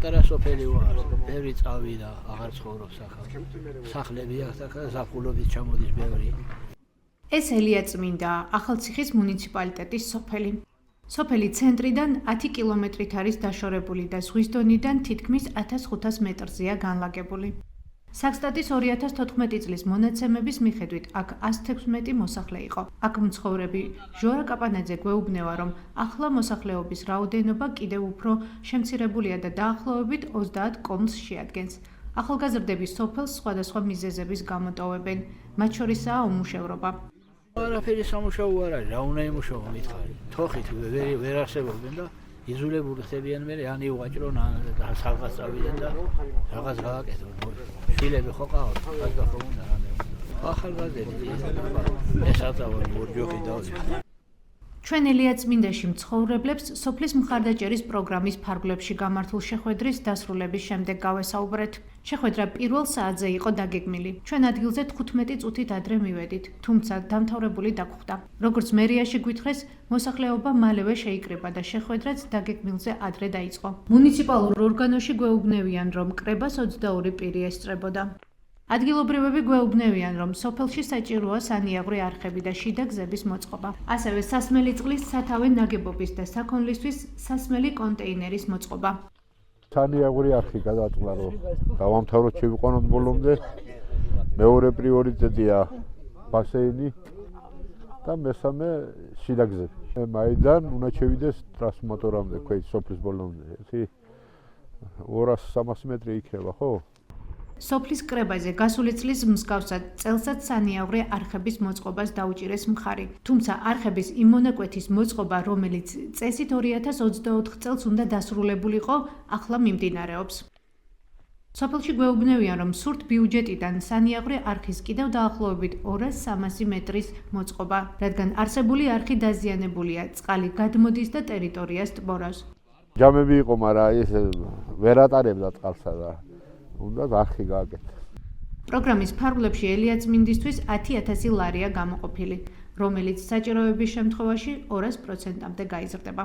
პატარა სოფელი ვარ, ბევრი წავიდა, აღარ ცხოვრობს ახლა. სახლები აქვს და ზაფხულობით ჩამოდის ბევრი. ეს ელია-წმინდა, ახალციხის მუნიციპალიტეტის სოფელი. სოფელი ცენტრიდან 10 კილომეტრით არის დაშორებული და ზღვის დონიდან თითქმის 1500 მეტრზეა განლაგებული. საქსტატის 2014 წლის მონაცემების მიხედვით აქ 116 მოსახლე იყო. აქ მცხოვრები ჟორა კაპანაძე გვეუბნება, რომ ახლა მოსახლეობის რაოდენობა კიდევ უფრო შემცირებულია და დაახლოებით 30 კომს შეადგენს. ახალგაზრდები სოფელს სხვადასხვა მიზეზების გამო ტოვებენ, მათ შორისაა უმუშევრობა. არაფერი სამუშაო არ არის, რა უნდა იმუშაო მითხარი. თოხით ვერ არსებობენ და იზოლებული ხდებიან მე, ან იუღაჭრონ, ან სალღას წავიდნენ და რაღაც გააკეთონ. შვილები ხო ყავთ, ხაზდა ხო უნდა რამე. ახალგაზრდები ეს აწავენ მორჯოხი დავიწყო. ჩვენ ელია-წმინდაში მცხოვრებლებს სოფლის მხარდაჭერის პროგრამის ფარგლებში გამართულ შეხვედრის დასრულების შემდეგ გავესაუბრეთ. შეხვედრა პირველ საათზე იყო დაგეგმილი. ჩვენ ადგილზე 15 წუთით ადრე მივედით, თუმცა დამთავრებული დაგხვდა. როგორც მერიაში გვითხრეს, მოსახლეობა მალევე შეიკრიბა და შეხვედრაც დაგეგმილზე ადრე დაიწყო. მუნიციპალურ ორგანოში გვეუბნევიან, რომ კრებას 22 პირი ესწრებოდა. ადგილობრივები გვეუბნევიან, რომ სოფელში საჭიროა სანიაღვრე არხები და შიდა გზების მოწყობა. ასევე სასმელი წყლის სათავე ნაგებობის და საქონლისთვის სასმელი კონტეინერის მოწყობა. სანიაღვრე არხი გადაწყდა, რომ დავამთავროთ შევიყვანოთ ბოლომდე. მეორე პრიორიტეტია ბასეინი და მესამე შიდა გზები. მაიდან უნდა შევიდეს ტრანსფორმატორამდე, ქვეით სოფლის ბოლომდე. 200-300 მეტრი იქნება, ხო? სოფლის კრებაზე გასული წლის მსგავსად წელსაც სანიაღვრე არხების მოწყობას დაუჭირეს მხარი. თუმცა არხების იმ მონაკვეთის მოწყობა, რომელიც წესით 2024 წელს უნდა დასრულებულიყო, ახლა მიმდინარეობს. სოფელში გვეუბნევიან, რომ სურთ ბიუჯეტიდან სანიაღვრე არხის კიდევ დაახლოებით 200-300 მეტრის მოწყობა, რადგან არსებული არხი დაზიანებულია, წყალი გადმოდის და ტერიტორიას ტბორავს. ჯამები იყო, მაგრამ ეს ვერ ატარებდა წყალსა და უნდა არხი გააკეთოს. პროგრამის ფარგლებში ელია-წმინდისთვის 10,000 ლარია გამოყოფილი, რომელიც საჭიროების შემთხვევაში 200%-მდე გაიზრდება.